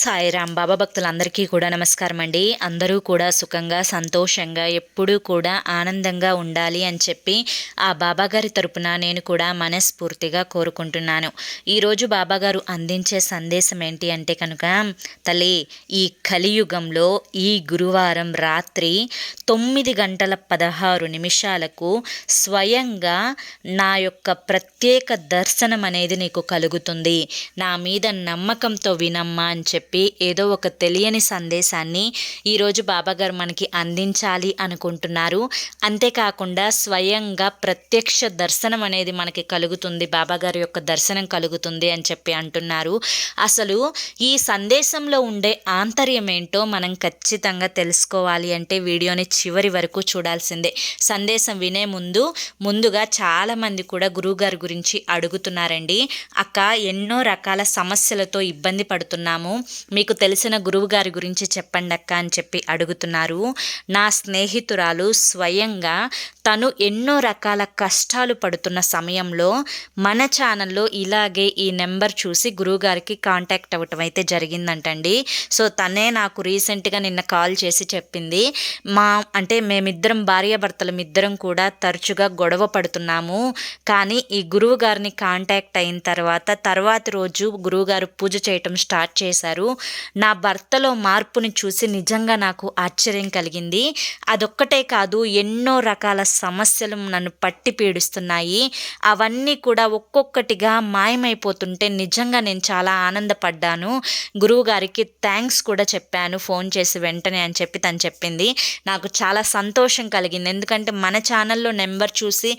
సాయిరాం. బాబా భక్తులందరికీ కూడా నమస్కారం అండి. అందరూ కూడా సుఖంగా సంతోషంగా ఎప్పుడూ కూడా ఆనందంగా ఉండాలి అని చెప్పి ఆ బాబాగారి తరపున నేను కూడా మనస్ఫూర్తిగా కోరుకుంటున్నాను. ఈరోజు బాబాగారు అందించే సందేశం ఏంటి అంటే కనుక, తల్లి, ఈ కలియుగంలో ఈ గురువారం రాత్రి 9:16 స్వయంగా నా యొక్క ప్రత్యేక దర్శనం అనేది నీకు కలుగుతుంది. నా మీద నమ్మకంతో వినమ్మా అని చెప్పి ఏదో ఒక తెలియని సందేశాన్ని ఈరోజు బాబాగారు మనకి అందించాలి అనుకుంటున్నారు. అంతేకాకుండా స్వయంగా ప్రత్యక్ష దర్శనం అనేది మనకి కలుగుతుంది, బాబాగారి యొక్క దర్శనం కలుగుతుంది అని చెప్పి అంటున్నారు. అసలు ఈ సందేశంలో ఉండే ఆంతర్యం ఏంటో మనం ఖచ్చితంగా తెలుసుకోవాలి అంటే వీడియోని చివరి వరకు చూడాల్సిందే. సందేశం వినే ముందుగా చాలామంది కూడా గురువుగారి గురించి అడుగుతున్నారండి. అక్క, ఎన్నో రకాల సమస్యలతో ఇబ్బంది పడుతున్నాము, మీకు తెలిసిన గురువు గారి గురించి చెప్పండి అక్క అని చెప్పి అడుగుతున్నారు. నా స్నేహితురాలు స్వయంగా తను ఎన్నో రకాల కష్టాలు పడుతున్న సమయంలో మన ఛానల్లో ఇలాగే ఈ నెంబర్ చూసి గురువుగారికి కాంటాక్ట్ అవ్వటం అయితే జరిగిందంటండి. సో తనే నాకు రీసెంట్గా నిన్న కాల్ చేసి చెప్పింది, మేమిద్దరం భార్యాభర్తలమిద్దరం కూడా తరచుగా గొడవ పడుతున్నాము, కానీ ఈ గురువు గారిని కాంటాక్ట్ అయిన తర్వాతి రోజు గురువుగారు పూజ చేయటం స్టార్ట్ చేశారు. నా భర్తలో మార్పుని చూసి నిజంగా నాకు ఆశ్చర్యం కలిగింది. అదొక్కటే కాదు, ఎన్నో రకాల సమస్యలు నన్ను పట్టి పీడిస్తున్నాయి. అవన్నీ కూడా ఒక్కొక్కటిగా మాయమైపోతుంటే నిజంగా నేను చాలా ఆనందపడ్డాను. గురువుగారికి థ్యాంక్స్ కూడా చెప్పాను ఫోన్ చేసి వెంటనే అని చెప్పి తను చెప్పింది. నాకు చాలా సంతోషం కలిగింది. ఎందుకంటే మన ఛానల్లో నెంబర్ చూసి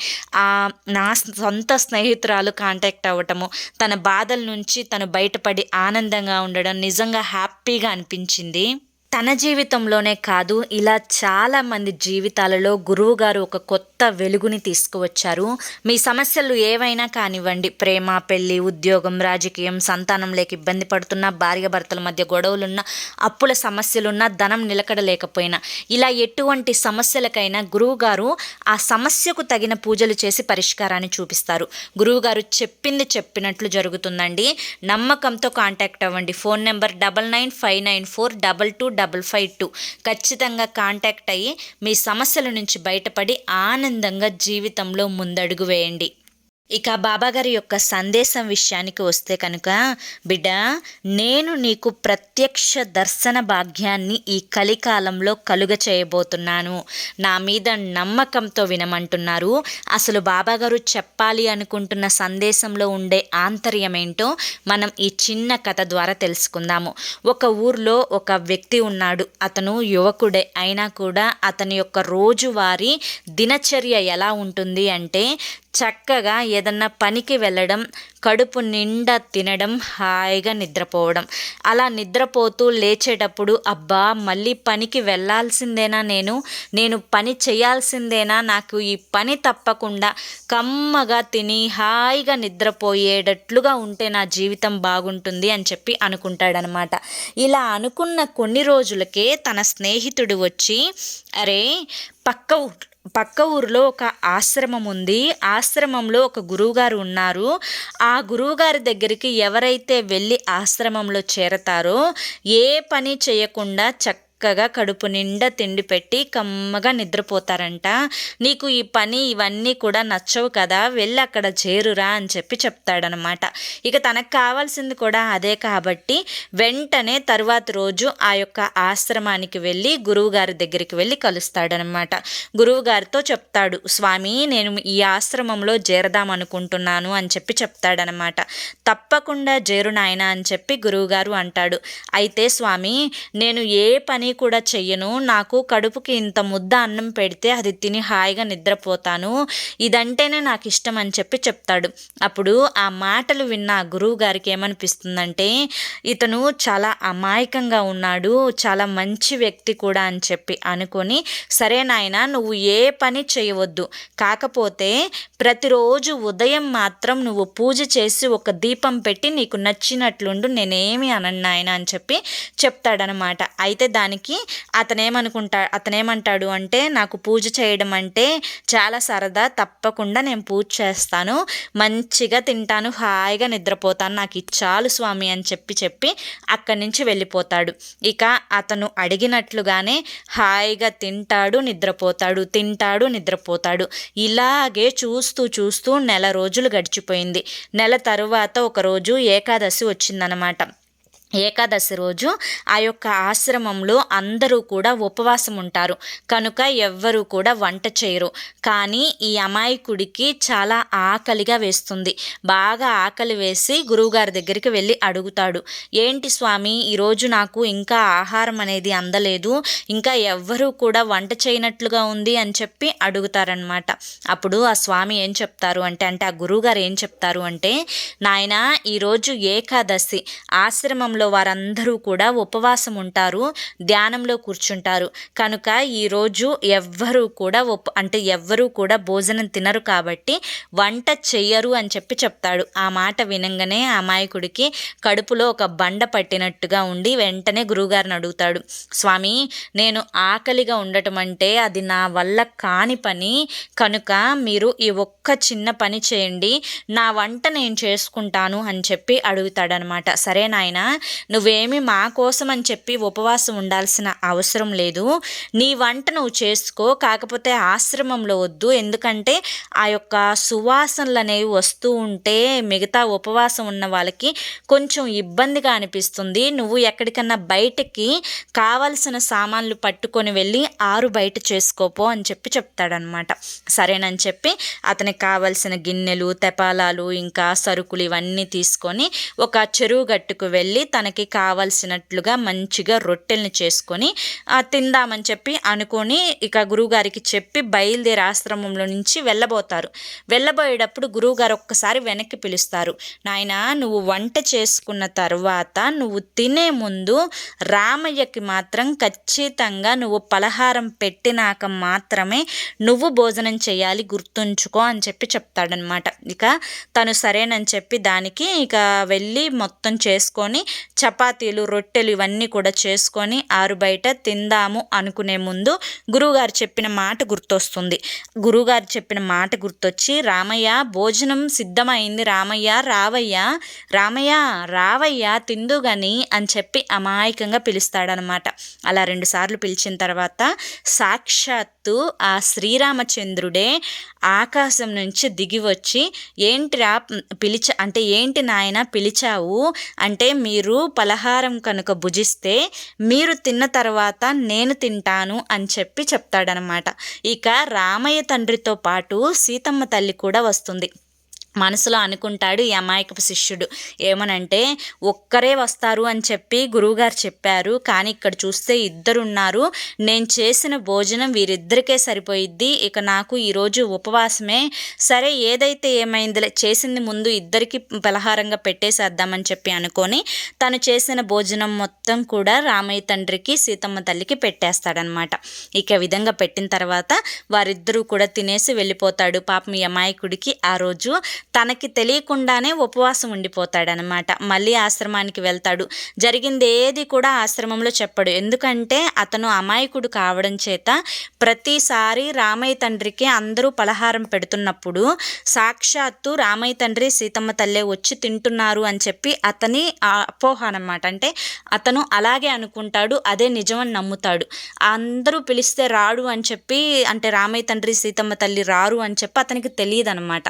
నా సొంత స్నేహితురాలు కాంటాక్ట్ అవ్వటము, తన బాధల నుంచి తను బయటపడి ఆనందంగా ఉండడం నిజంగా హ్యాపీగా అనిపించింది. తన జీవితంలోనే కాదు, ఇలా చాలామంది జీవితాలలో గురువుగారు ఒక కొత్త వెలుగుని తీసుకువచ్చారు. మీ సమస్యలు ఏవైనా కానివ్వండి, ప్రేమ, పెళ్ళి, ఉద్యోగం, రాజకీయం, సంతానం లేక ఇబ్బంది పడుతున్న, భార్య భర్తల మధ్య గొడవలున్న, అప్పుల సమస్యలున్న, ధనం నిలకడలేకపోయినా, ఇలా ఎటువంటి సమస్యలకైనా గురువుగారు ఆ సమస్యకు తగిన పూజలు చేసి పరిష్కారాన్ని చూపిస్తారు. గురువుగారు చెప్పింది చెప్పినట్లు జరుగుతుందండి. నమ్మకంతో కాంటాక్ట్ అవ్వండి. Phone number 995994225552. ఖచ్చితంగా కాంటాక్ట్ అయ్యి మీ సమస్యల నుంచి బయటపడి ఆనందంగా జీవితంలో ముందడుగు వేయండి. ఇక బాబాగారి యొక్క సందేశం విషయానికి వస్తే కనుక, బిడ్డ, నేను నీకు ప్రత్యక్ష దర్శన భాగ్యాన్ని ఈ కలికాలంలో కలుగ చేయబోతున్నాను. నా మీద నమ్మకంతో వినమంటున్నారు. అసలు బాబాగారు చెప్పాలి అనుకుంటున్న సందేశంలో ఉండే ఆంతర్యం ఏంటో మనం ఈ చిన్న కథ ద్వారా తెలుసుకుందాము. ఒక ఊర్లో ఒక వ్యక్తి ఉన్నాడు. అతను యువకుడే అయినా కూడా అతని యొక్క రోజువారీ దినచర్య ఎలా ఉంటుంది అంటే, చక్కగా ఏదన్నా పనికి వెళ్ళడం, కడుపు నిండా తినడం, హాయిగా నిద్రపోవడం. అలా నిద్రపోతూ లేచేటప్పుడు, అబ్బా మళ్ళీ పనికి వెళ్ళాల్సిందేనా, నేను పని చేయాల్సిందేనా, నాకు ఈ పని తప్పకుండా కమ్మగా తిని హాయిగా నిద్రపోయేటట్లుగా ఉంటే నా జీవితం బాగుంటుంది అని చెప్పి అనుకుంటాడనమాట. ఇలా అనుకున్న కొన్ని రోజులకే తన స్నేహితుడు వచ్చి, అరే, పక్క ఊరిలో ఒక ఆశ్రమం ఉంది, ఆశ్రమంలో ఒక గురువుగారు ఉన్నారు, ఆ గురువుగారి దగ్గరికి ఎవరైతే వెళ్ళి ఆశ్రమంలో చేరతారో ఏ పని చేయకుండా చక్కగా కడుపు నిండా తిండి పెట్టి కమ్మగా నిద్రపోతారంట. నీకు ఈ పని ఇవన్నీ కూడా నచ్చవు కదా, వెళ్ళి అక్కడ చేరురా అని చెప్పి చెప్తాడనమాట. ఇక తనకు కావాల్సింది కూడా అదే కాబట్టి వెంటనే తరువాత రోజు ఆ యొక్క ఆశ్రమానికి వెళ్ళి గురువుగారి దగ్గరికి వెళ్ళి కలుస్తాడనమాట. గురువుగారితో చెప్తాడు, స్వామి, నేను ఈ ఆశ్రమంలో చేరదాం అనుకుంటున్నాను అని చెప్పి చెప్తాడనమాట. తప్పకుండా చేరు నాయనా అని చెప్పి గురువుగారు అంటాడు. అయితే స్వామి, నేను ఏ పని కూడా చెయ్యను, నాకు కడుపుకి ఇంత ముద్ద అన్నం పెడితే అది తిని హాయిగా నిద్రపోతాను, ఇదంటేనే నాకు ఇష్టం అని చెప్పి చెప్తాడు. అప్పుడు ఆ మాటలు విన్న ఆ గురువు గారికి ఏమనిపిస్తుందంటే, ఇతను చాలా అమాయకంగా ఉన్నాడు, చాలా మంచి వ్యక్తి కూడా అని చెప్పి అనుకొని, సరే నాయనా, నువ్వు ఏ పని చేయవద్దు, కాకపోతే ప్రతిరోజు ఉదయం మాత్రం నువ్వు పూజ చేసి ఒక దీపం పెట్టి నీకు నచ్చినట్లుండు, నేనేమి అనను నాయన అని చెప్పి చెప్తాడనమాట. అయితే దానికి దానికి అతనేమంటాడు అంటే, నాకు పూజ చేయడం అంటే చాలా సరదా, తప్పకుండా నేను పూజ చేస్తాను, మంచిగా తింటాను, హాయిగా నిద్రపోతాను, నాకు ఇది చాలు స్వామి అని చెప్పి అక్కడి నుంచి వెళ్ళిపోతాడు. ఇక అతను అడిగినట్లుగానే హాయిగా తింటాడు, నిద్రపోతాడు. ఇలాగే చూస్తూ నెల రోజులు గడిచిపోయింది. నెల తరువాత ఒకరోజు ఏకాదశి వచ్చిందనమాట. ఏకాదశి రోజు ఆ యొక్క ఆశ్రమంలో అందరూ కూడా ఉపవాసం ఉంటారు కనుక ఎవ్వరూ కూడా వంట చేయరు. కానీ ఈ అమాయకుడికి చాలా ఆకలిగా వేస్తుంది. బాగా ఆకలి వేసి గురువుగారి దగ్గరికి వెళ్ళి అడుగుతాడు, ఏంటి స్వామి, ఈరోజు నాకు ఇంకా ఆహారం అనేది అందలేదు, ఇంకా ఎవ్వరూ కూడా వంట చేయనట్లుగా ఉంది అని చెప్పి అడుగుతారనమాట. అప్పుడు ఆ స్వామి ఏం చెప్తారు అంటే ఆ గురువుగారు ఏం చెప్తారు అంటే, నాయనా, ఈరోజు ఏకాదశి, ఆశ్రమంలో వారందరూ కూడా ఉపవాసం ఉంటారు, ధ్యానంలో కూర్చుంటారు కనుక ఈరోజు ఎవ్వరూ కూడా భోజనం తినరు కాబట్టి వంట చెయ్యరు అని చెప్తాడు. ఆ మాట వినంగానే అమాయకుడికి కడుపులో ఒక బండ పట్టినట్టుగా ఉండి వెంటనే గురువుగారిని అడుగుతాడు, స్వామి, నేను ఆకలిగా ఉండటం అంటే అది నా వల్ల కాని పని కనుక మీరు ఈ ఒక్క చిన్న పని చేయండి, నా వంట నేను చేసుకుంటాను అని చెప్పి అడుగుతాడనమాట. సరే నాయనా, నువ్వేమి మా కోసం అని చెప్పి ఉపవాసం ఉండాల్సిన అవసరం లేదు, నీ వంట నువ్వు చేసుకో, కాకపోతే ఆశ్రమంలో వద్దు, ఎందుకంటే ఆ యొక్క సువాసనలు అనేవి వస్తూ ఉంటే మిగతా ఉపవాసం ఉన్న వాళ్ళకి కొంచెం ఇబ్బందిగా అనిపిస్తుంది, నువ్వు ఎక్కడికన్నా బయటకి కావలసిన సామాన్లు పట్టుకొని వెళ్ళి ఆరు బయట చేసుకోపో అని చెప్తాడనమాట. సరేనని చెప్పి అతనికి కావలసిన గిన్నెలు, తెపాలాలు, ఇంకా సరుకులు ఇవన్నీ తీసుకొని ఒక చెరువు గట్టుకు వెళ్ళి తనకి కావలసినట్లుగా మంచిగా రొట్టెల్ని చేసుకొని తిందామని చెప్పి అనుకొని ఇక గురువుగారికి చెప్పి బయలుదేరి ఆశ్రమంలో నుంచి వెళ్ళబోయేటప్పుడు గురువుగారు ఒక్కసారి వెనక్కి పిలుస్తారు. నాయనా, నువ్వు వంట చేసుకున్న తర్వాత నువ్వు తినే ముందు రామయ్యకి మాత్రం ఖచ్చితంగా నువ్వు పలహారం పెట్టినాక మాత్రమే నువ్వు భోజనం చేయాలి, గుర్తుంచుకో అని చెప్తాడనమాట. ఇక తను సరేనని చెప్పి దానికి ఇక వెళ్ళి మొత్తం చేసుకొని చపాతీలు, రొట్టెలు ఇవన్నీ కూడా చేసుకొని ఆరు బయట తిందాము అనుకునే ముందు గురువుగారు చెప్పిన మాట గుర్తొచ్చి, రామయ్య, భోజనం సిద్ధమైంది, రావయ్య తిందుగాని అని చెప్పి అమాయకంగా పిలుస్తాడనమాట. అలా 2 సార్లు పిలిచిన తర్వాత సాక్షాత్తు ఆ శ్రీరామచంద్రుడే ఆకాశం నుంచి దిగి వచ్చి, ఏంటి నాయన పిలిచావు అంటే, మీరు పలహారం కనుక భుజిస్తే మీరు తిన్న తర్వాత నేను తింటాను అని చెప్తాడనమాట. ఇక రామయ్య తండ్రితో పాటు సీతమ్మ తల్లి కూడా వస్తుంది. మనసులో అనుకుంటాడు ఈ అమాయకపు శిష్యుడు, ఏమనంటే, ఒక్కరే వస్తారు అని చెప్పి గురువుగారు చెప్పారు, కానీ ఇక్కడ చూస్తే 2 ఉన్నారు, నేను చేసిన భోజనం వీరిద్దరికే సరిపోయిద్ది, ఇక నాకు ఈరోజు ఉపవాసమే, సరే ఏదైతే ఏమైందిలే, చేసింది ముందు ఇద్దరికి పలహారంగా పెట్టేసేద్దామని చెప్పి అనుకొని తను చేసిన భోజనం మొత్తం కూడా రామయ్య తండ్రికి, సీతమ్మ తల్లికి పెట్టేస్తాడనమాట. ఇక విధంగా పెట్టిన తర్వాత వారిద్దరూ కూడా తినేసి వెళ్ళిపోతాడు. పాపం ఈ అమాయకుడికి ఆ రోజు తనకి తెలియకుండానే ఉపవాసం ఉండిపోతాడనమాట. మళ్ళీ ఆశ్రమానికి వెళ్తాడు. జరిగింది ఏది కూడా ఆశ్రమంలో చెప్పడు, ఎందుకంటే అతను అమాయకుడు కావడం చేత ప్రతిసారి రామయ్య తండ్రికి అందరూ పలహారం పెడుతున్నప్పుడు సాక్షాత్తు రామయ్య తండ్రి, సీతమ్మ తల్లే వచ్చి తింటున్నారు అని చెప్పి అతని అపోహ అనమాట. అంటే అతను అలాగే అనుకుంటాడు, అదే నిజమని నమ్ముతాడు. అందరూ పిలిస్తే రాడు అని చెప్పి, అంటే రామయ్య తండ్రి, సీతమ్మ తల్లి రారు అని చెప్పి అతనికి తెలియదు అనమాట.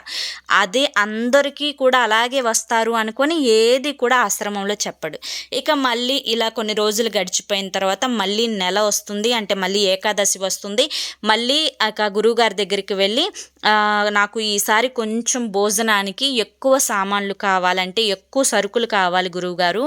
అదే అందరికీ కూడా అలాగే వస్తారు అనుకొని ఏది కూడా ఆశ్రమంలో చెప్పడు. ఇక మళ్ళీ ఇలా కొన్ని రోజులు గడిచిపోయిన తర్వాత మళ్ళీ నెల వస్తుంది, అంటే మళ్ళీ ఏకాదశి వస్తుంది. మళ్ళీ గురువుగారి దగ్గరికి వెళ్ళి, నాకు ఈసారి కొంచెం భోజనానికి ఎక్కువ సామాన్లు కావాలంటే ఎక్కువ సరుకులు కావాలి గురువుగారు,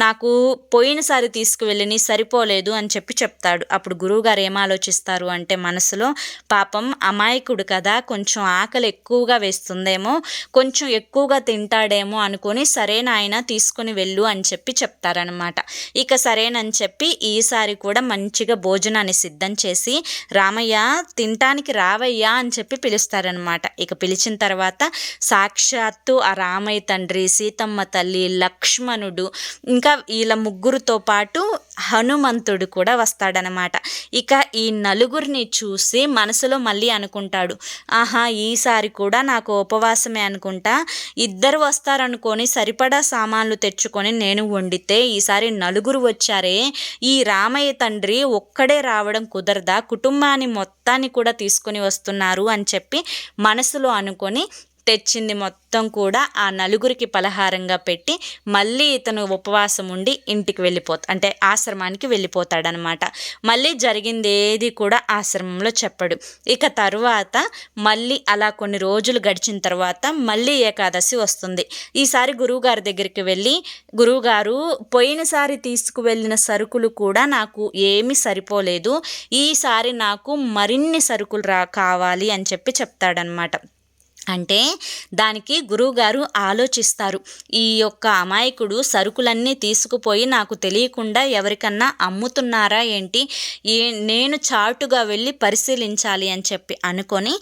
నాకు పోయినసారి తీసుకువెళ్ళి సరిపోలేదు అని చెప్తాడు. అప్పుడు గురువుగారు ఏం ఆలోచిస్తారు అంటే, మనసులో పాపం అమాయకుడు కదా, కొంచెం ఆకలి ఎక్కువగా వేస్తుందేమో, కొంచెం ఎక్కువగా తింటాడేమో అనుకొని, సరేనాయన తీసుకుని వెళ్ళు అని చెప్తారనమాట. ఇక సరేనని చెప్పి ఈసారి కూడా మంచిగా భోజనాన్ని సిద్ధం చేసి, రామయ్య తినటానికి రావయ్యా అని చెప్పి పిలుస్తారనమాట. ఇక పిలిచిన తర్వాత సాక్షాత్తు ఆ రామయ్య తండ్రి, సీతమ్మ తల్లి, లక్ష్మణుడు, ఇంకా వీళ్ళ ముగ్గురుతో పాటు హనుమంతుడు కూడా వస్తాడనమాట. ఇక ఈ నలుగురిని చూసి మనసులో మళ్ళీ అనుకుంటాడు, ఆహా ఈసారి కూడా నాకు ఉపవాసమే అనుకుంటా, ఇద్దరు వస్తారనుకొని సరిపడా సామాన్లు తెచ్చుకొని నేను వండితే ఈసారి నలుగురు వచ్చారే, ఈ రామయ్య తండ్రి ఒక్కడే రావడం కుదరదా, కుటుంబాన్ని మొత్తాన్ని కూడా తీసుకొని వస్తున్నారు అని చెప్పి మనసులో అనుకొని తెచ్చింది మొత్తం కూడా ఆ నలుగురికి పలహారంగా పెట్టి మళ్ళీ ఇతను ఉపవాసం ఉండి ఇంటికి అంటే ఆశ్రమానికి వెళ్ళిపోతాడనమాట. మళ్ళీ జరిగింది ఏది కూడా ఆశ్రమంలో చెప్పడు. ఇక తరువాత మళ్ళీ అలా కొన్ని రోజులు గడిచిన తర్వాత మళ్ళీ ఏకాదశి వస్తుంది. ఈసారి గురువుగారి దగ్గరికి వెళ్ళి, గురువుగారు పోయినసారి తీసుకువెళ్ళిన సరుకులు కూడా నాకు ఏమీ సరిపోలేదు, ఈసారి నాకు మరిన్ని సరుకులు కావాలి అని చెప్పి చెప్తాడనమాట. అంటే దానికి గురువుగారు ఆలోచిస్తారు, ఈ యొక్క అమాయకుడు సరుకులన్నీ తీసుకుపోయి నాకు తెలియకుండా ఎవరికన్నా అమ్ముతున్నారా ఏంటి, నేను చాటుగా వెళ్ళి పరిశీలించాలి అని చెప్పి అనుకొని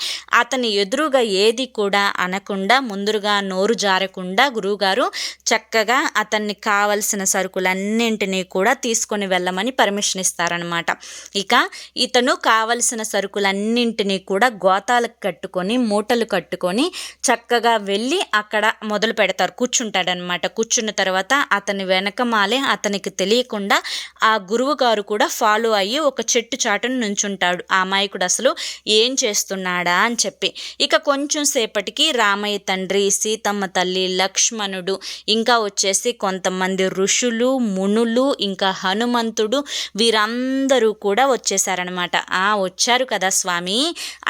అతని ఎదురుగా ఏది కూడా అనకుండా ముందుగా నోరు జారకుండా గురువుగారు చక్కగా అతన్ని కావలసిన సరుకులన్నింటినీ కూడా తీసుకొని వెళ్ళమని పర్మిషన్ ఇస్తారనమాట. ఇక ఇతను కావలసిన సరుకులన్నింటినీ కూడా గోతాలకు కట్టుకొని మూటలు కట్టుకొని చక్కగా వెళ్ళి అక్కడ మొదలు పెడతారు, కూర్చుంటాడనమాట. కూర్చున్న తర్వాత అతని వెనకమాలే అతనికి తెలియకుండా ఆ గురువు గారు కూడా ఫాలో అయ్యి ఒక చెట్టు చాటును నుంచుంటాడు. ఆ అమాయకుడు అసలు ఏం చేస్తున్నాడా అని చెప్పి. ఇక కొంచెం సేపటికి రామయ్య తండ్రి, సీతమ్మ తల్లి, లక్ష్మణుడు, ఇంకా వచ్చేసి కొంతమంది ఋషులు, మునులు, ఇంకా హనుమంతుడు, వీరందరూ కూడా వచ్చేసారనమాట. వచ్చారు కదా స్వామి,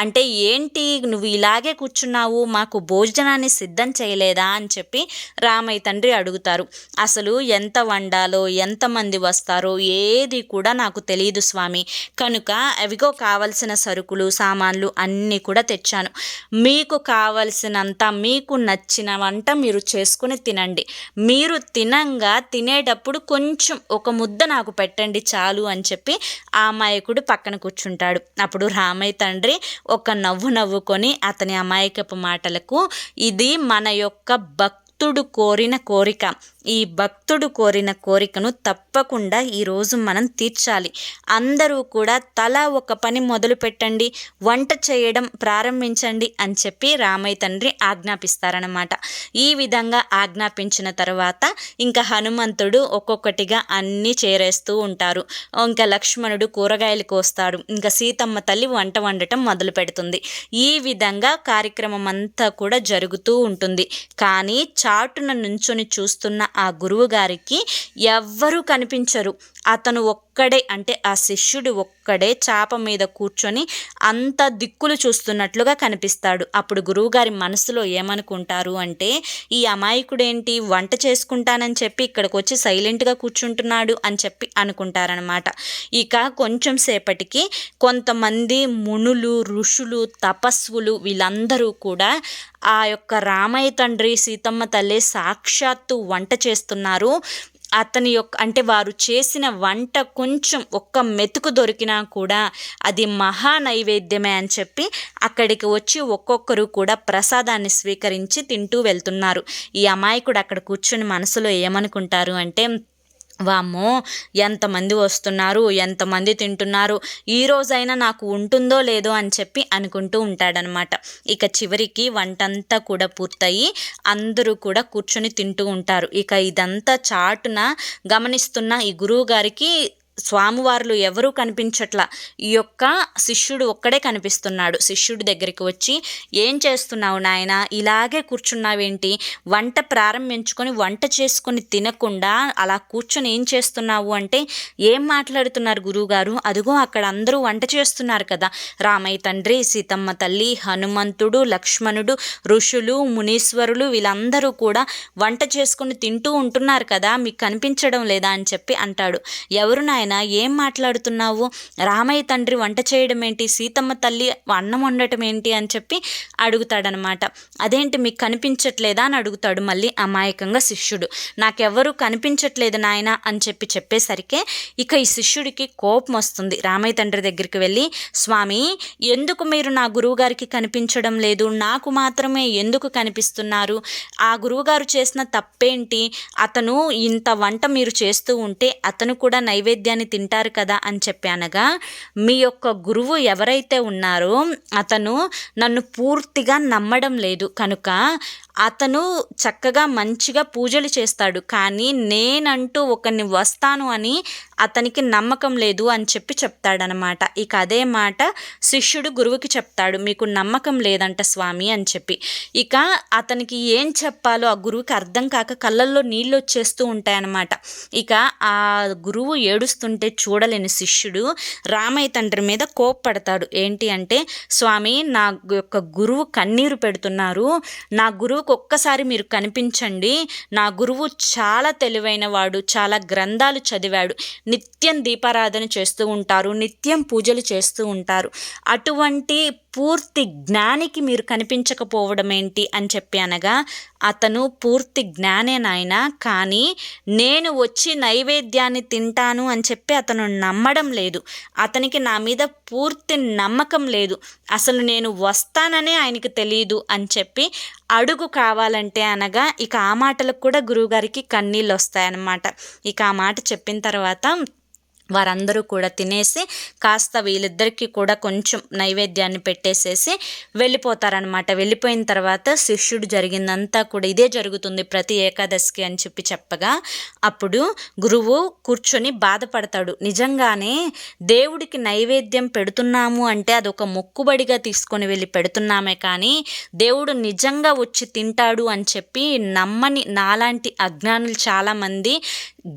అంటే ఏంటి నువ్వు ఇలాగే కూర్చున్నావు, మాకు భోజనాన్ని సిద్ధం చేయలేదా అని చెప్పి రామయ్య తండ్రి అడుగుతారు. అసలు ఎంత వండాలో, ఎంతమంది వస్తారో ఏది కూడా నాకు తెలియదు స్వామి, కనుక అవిగో కావలసిన సరుకులు సామాన్లు అన్నీ కూడా తెచ్చాను, మీకు కావలసినంత మీకు నచ్చిన వంట మీరు చేసుకుని తినండి, మీరు తినేటప్పుడు కొంచెం ఒక ముద్ద నాకు పెట్టండి చాలు అని చెప్పి ఆ అమాయకుడు పక్కన కూర్చుంటాడు. అప్పుడు రామయ్య తండ్రి ఒక నవ్వు నవ్వుకొని అతని అమాయకపు మాటలకు, ఇది మన యొక్క భక్తుడు కోరిన కోరిక, ఈ భక్తుడు కోరిన కోరికను తప్పకుండా ఈరోజు మనం తీర్చాలి, అందరూ కూడా తలా ఒక పని మొదలు పెట్టండి, వంట చేయడం ప్రారంభించండి అని చెప్పి రామయ్య తండ్రి ఆజ్ఞాపిస్తారనమాట. ఈ విధంగా ఆజ్ఞాపించిన తర్వాత ఇంకా హనుమంతుడు ఒక్కొక్కటిగా అన్నీ చేరేస్తూ ఉంటారు. ఇంకా లక్ష్మణుడు కూరగాయలు కోస్తాడు, ఇంకా సీతమ్మ తల్లి వంట వండటం మొదలు పెడుతుంది. ఈ విధంగా కార్యక్రమం అంతా కూడా జరుగుతూ ఉంటుంది. కానీ చాటున నుంచొని చూస్తున్న ఆ గురువు గారికి ఎవ్వరూ కనిపించరు. అతను ఒక్కడే, అంటే ఆ శిష్యుడు ఒక్కడే చాప మీద కూర్చొని అంత దిక్కులు చూస్తున్నట్లుగా కనిపిస్తాడు. అప్పుడు గురువుగారి మనసులో ఏమనుకుంటారు అంటే, ఈ అమాయకుడేంటి వంట చేసుకుంటానని చెప్పి ఇక్కడికి వచ్చి సైలెంట్గా కూర్చుంటున్నాడు అని చెప్పి అనుకుంటారనమాట. ఇక కొంచెం సేపటికి కొంతమంది మునులు, ఋషులు, తపస్వులు వీళ్ళందరూ కూడా ఆ యొక్క రామయ్య తండ్రి, సీతమ్మ తల్లి సాక్షాత్తు వంట చేస్తున్నారు. అతని యొక్క అంటే వారు చేసిన వంట కొంచెం ఒక్క మెతుకు దొరికినా కూడా అది మహా నైవేద్యమే అని చెప్పి అక్కడికి వచ్చి ఒక్కొక్కరు కూడా ప్రసాదాన్ని స్వీకరించి తింటూ వెళ్తున్నారు. ఈ అమాయకుడు అక్కడ కూర్చొని మనసులో ఏమనుకుంటారు అంటే, వామ్మో ఎంతమంది వస్తున్నారు, ఎంతమంది తింటున్నారు, ఈ రోజైనా నాకు ఉంటుందో లేదో అని చెప్పి అనుకుంటూ ఉంటాడనమాట. ఇక చివరికి వంటంతా కూడా పూర్తయి అందరూ కూడా కూర్చొని తింటూ ఉంటారు. ఇక ఇదంతా చాటున గమనిస్తున్న ఈ గురువు గారికి స్వామివార్లు ఎవరూ కనిపించట్లా, ఈ యొక్క శిష్యుడు ఒక్కడే కనిపిస్తున్నాడు. శిష్యుడి దగ్గరికి వచ్చి, ఏం చేస్తున్నావు నాయన, ఇలాగే కూర్చున్నావేంటి, వంట ప్రారంభించుకొని వంట చేసుకొని తినకుండా అలా కూర్చొని ఏం చేస్తున్నావు అంటే, ఏం మాట్లాడుతున్నారు గురువుగారు, అదిగో అక్కడ అందరూ వంట చేస్తున్నారు కదా, రామయ్య తండ్రి, సీతమ్మ తల్లి, హనుమంతుడు, లక్ష్మణుడు, ఋషులు, మునీశ్వరులు వీళ్ళందరూ కూడా వంట చేసుకొని తింటూ ఉంటున్నారు కదా, మీకు కనిపించడం లేదా అని చెప్పి అంటాడు. ఎవరు నాయన, ఏం మాట్లాడుతున్నావు, రామయ్య తండ్రి వంట చేయడం ఏంటి, సీతమ్మ తల్లి అన్నం వండటం ఏంటి అని చెప్పి అడుగుతాడనమాట. అదేంటి మీకు కనిపించట్లేదా అని అడుగుతాడు మళ్ళీ అమాయకంగా శిష్యుడు. నాకెవరూ కనిపించట్లేదు నాయన అని చెప్పేసరికి ఇక ఈ శిష్యుడికి కోపం వస్తుంది. రామయ్య తండ్రి దగ్గరికి వెళ్ళి, స్వామి ఎందుకు మీరు నా గురువుగారికి కనిపించడం లేదు, నాకు మాత్రమే ఎందుకు కనిపిస్తున్నారు, ఆ గురువుగారు చేసిన తప్పేంటి, అతను ఇంత వంట మీరు చేస్తూ ఉంటే అతను కూడా నైవేద్యాన్ని నైవేద్యాన్ని తింటారు కదా అని చెప్పి అనగా, మీ యొక్క గురువు ఎవరైతే ఉన్నారో అతను నన్ను పూర్తిగా నమ్మడం లేదు కనుక అతను చక్కగా మంచిగా పూజలు చేస్తాడు, కానీ నేనంటూ ఒకరిని వస్తాను అని అతనికి నమ్మకం లేదు అని చెప్పి చెప్తాడనమాట. ఇక అదే మాట శిష్యుడు గురువుకి చెప్తాడు, మీకు నమ్మకం లేదంట స్వామి అని చెప్పి. ఇక అతనికి ఏం చెప్పాలో ఆ గురువుకి అర్థం కాక కళ్ళల్లో నీళ్ళు వచ్చేస్తూ ఉంటాయన్నమాట. ఇక ఆ గురువు ఏడుస్తుంటే చూడలేని శిష్యుడు రామయ్య తండ్రి మీద కోప్పడతాడు. ఏంటి అంటే, స్వామి నా యొక్క గురువు కన్నీరు పెడుతున్నారు, నా గురువుకు ఒక్కసారి మీరు కనిపించండి, నా గురువు చాలా తెలివైన వాడు, చాలా గ్రంథాలు చదివాడు, నిత్యం దీపారాధన చేస్తూ ఉంటారు, నిత్యం పూజలు చేస్తూ ఉంటారు, అటువంటి పూర్తి జ్ఞానికి మీరు కనిపించకపోవడం ఏంటి అని చెప్పి అనగా, అతను పూర్తి జ్ఞానే నాయన, కానీ నేను వచ్చి నైవేద్యాన్ని తింటాను అని చెప్పి అతను నమ్మడం లేదు, అతనికి నా మీద పూర్తి నమ్మకం లేదు, అసలు నేను వస్తాననే ఆయనకి తెలియదు అని చెప్పి అడుగు కావాలంటే అనగా, ఇక ఆ మాటలకు కూడా గురువుగారికి కన్నీళ్ళు వస్తాయన్నమాట. ఇక ఆ మాట చెప్పిన తర్వాత వారందరూ కూడా తినేసి కాస్త వీళ్ళిద్దరికీ కూడా కొంచెం నైవేద్యాన్ని పెట్టేసేసి వెళ్ళిపోతారనమాట. వెళ్ళిపోయిన తర్వాత శిష్యుడు జరిగిందంతా కూడా ఇదే జరుగుతుంది ప్రతి ఏకాదశికి అని చెప్పి చెప్పగా, అప్పుడు గురువు కూర్చొని బాధపడతాడు. నిజంగానే దేవుడికి నైవేద్యం పెడుతున్నాము అంటే అదొక మొక్కుబడిగా తీసుకొని వెళ్ళి పెడుతున్నామే, కానీ దేవుడు నిజంగా వచ్చి తింటాడు అని చెప్పి నమ్మని నాలాంటి అజ్ఞానులు చాలామంది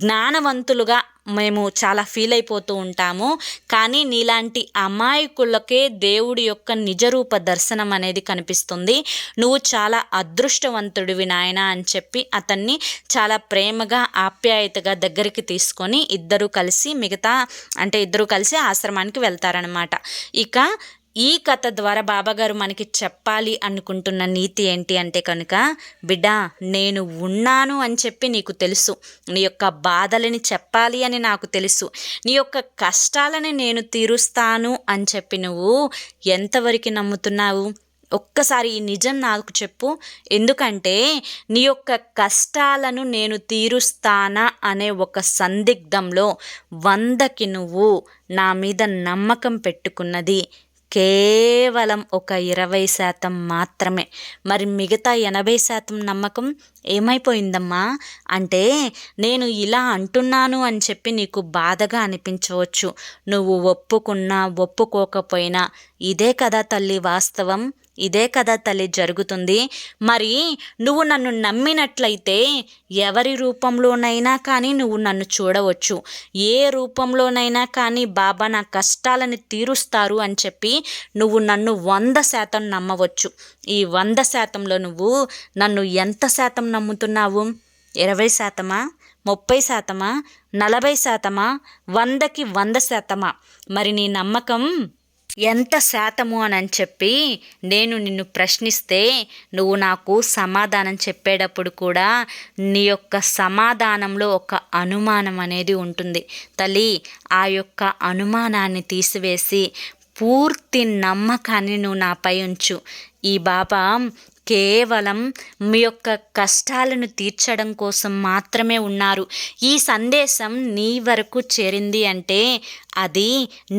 జ్ఞానవంతులుగా మేము చాలా ఫీల్ అయిపోతూ ఉంటాము, కానీ నీలాంటి అమాయకులకే దేవుడి యొక్క నిజరూప దర్శనం అనేది కనిపిస్తుంది, నువ్వు చాలా అదృష్టవంతుడివి నాయన అని చెప్పి అతన్ని చాలా ప్రేమగా ఆప్యాయతగా దగ్గరికి తీసుకొని ఇద్దరు కలిసి ఆశ్రమానికి వెళ్తారనమాట. ఇక ఈ కథ ద్వారా బాబాగారు మనకి చెప్పాలి అనుకుంటున్న నీతి ఏంటి అంటే కనుక, బిడ్డ నేను ఉన్నాను అని చెప్పి నీకు తెలుసు, నీ యొక్క బాధలని చెప్పాలి అని నాకు తెలుసు, నీ యొక్క కష్టాలని నేను తీరుస్తాను అని చెప్పి నువ్వు ఎంతవరకు నమ్ముతున్నావు? ఒక్కసారి ఈ నిజం నాకు చెప్పు. ఎందుకంటే నీ యొక్క కష్టాలను నేను తీరుస్తానా అనే ఒక సందిగ్ధంలో 100కి నువ్వు నా మీద నమ్మకం పెట్టుకున్నది కేవలం ఒక 20% మాత్రమే. మరి మిగతా 80% నమ్మకం ఏమైపోయిందమ్మా అంటే, నేను ఇలా అంటున్నాను అని చెప్పి నీకు బాధగా అనిపించవచ్చు, నువ్వు ఒప్పుకున్నా ఒప్పుకోకపోయినా ఇదే కదా తల్లి వాస్తవం, ఇదే కదా తల్లి జరుగుతుంది. మరి నువ్వు నన్ను నమ్మినట్లయితే ఎవరి రూపంలోనైనా కానీ నువ్వు నన్ను చూడవచ్చు, ఏ రూపంలోనైనా కానీ బాబా నా కష్టాలని తీరుస్తారు అని చెప్పి నువ్వు నన్ను 100% నమ్మవచ్చు. ఈ 100%లో నువ్వు నన్ను ఎంత శాతం నమ్ముతున్నావు? 20%, 30%, 40%, 100కి 100%? మరి నీ నమ్మకం ఎంత శాతము అని చెప్పి నేను నిన్ను ప్రశ్నిస్తే నువ్వు నాకు సమాధానం చెప్పేటప్పుడు కూడా నీ యొక్క సమాధానంలో ఒక అనుమానం అనేది ఉంటుంది తల్లి. ఆ యొక్క అనుమానాన్ని తీసివేసి పూర్తి నమ్మకాన్ని నువ్వు నాపై ఉంచు. ఈ బాబా కేవలం మీ యొక్క కష్టాలను తీర్చడం కోసం మాత్రమే ఉన్నారు. ఈ సందేశం నీ వరకు చేరింది అంటే అది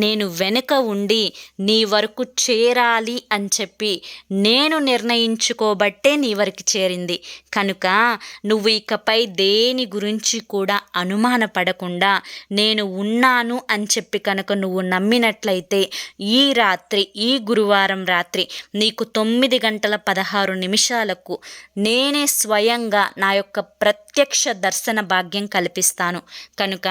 నేను వెనుక ఉండి నీ వరకు చేరాలి అని చెప్పి నేను నిర్ణయించుకోబట్టే నీ వరకు చేరింది. కనుక నువ్వు ఇకపై దేని గురించి కూడా అనుమానపడకుండా నేను ఉన్నాను అని చెప్పి కనుక నువ్వు నమ్మినట్లయితే ఈ రాత్రి, ఈ గురువారం రాత్రి నీకు 9:16 నేనే స్వయంగా నా యొక్క ప్రత్యక్ష దర్శన భాగ్యం కల్పిస్తాను. కనుక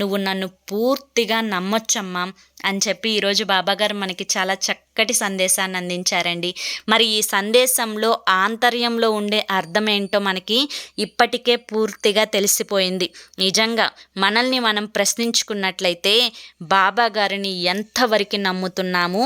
నువ్వు నన్ను పూర్తిగా నమ్మొచ్చమ్మా అని చెప్పి ఈరోజు బాబాగారు మనకి చాలా చక్కటి సందేశాన్ని అందించారండి. మరి ఈ సందేశంలో ఆంతర్యంలో ఉండే అర్థం ఏంటో మనకి ఇప్పటికే పూర్తిగా తెలిసిపోయింది. నిజంగా మనల్ని మనం ప్రశ్నించుకున్నట్లయితే బాబాగారిని ఎంతవరకు నమ్ముతున్నాము,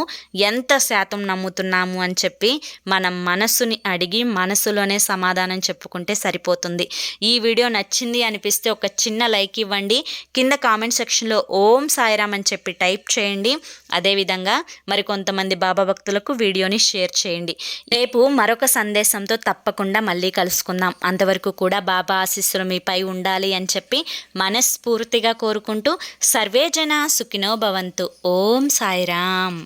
ఎంత శాతం నమ్ముతున్నాము అని చెప్పి మనం మనసుని అడిగి మనసులోనే సమాధానం చెప్పుకుంటే సరిపోతుంది. ఈ వీడియో నచ్చింది అనిపిస్తే ఒక చిన్న లైక్ ఇవ్వండి. కింద కామెంట్ సెక్షన్లో ఓం సాయిరామ్ అని చెప్పి టైప్ చేయండి. అదేవిధంగా మరి కొంతమంది బాబా భక్తులకు వీడియోని షేర్ చేయండి. రేపు మరొక సందేశంతో తప్పకుండా మళ్ళీ కలుసుకుందాం. అంతవరకు కూడా బాబా ఆశీస్సులు మీపై ఉండాలి అని చెప్పి మనస్ఫూర్తిగా కోరుకుంటూ సర్వే జన సుఖినో భవంతు. ఓం సాయిరామ్.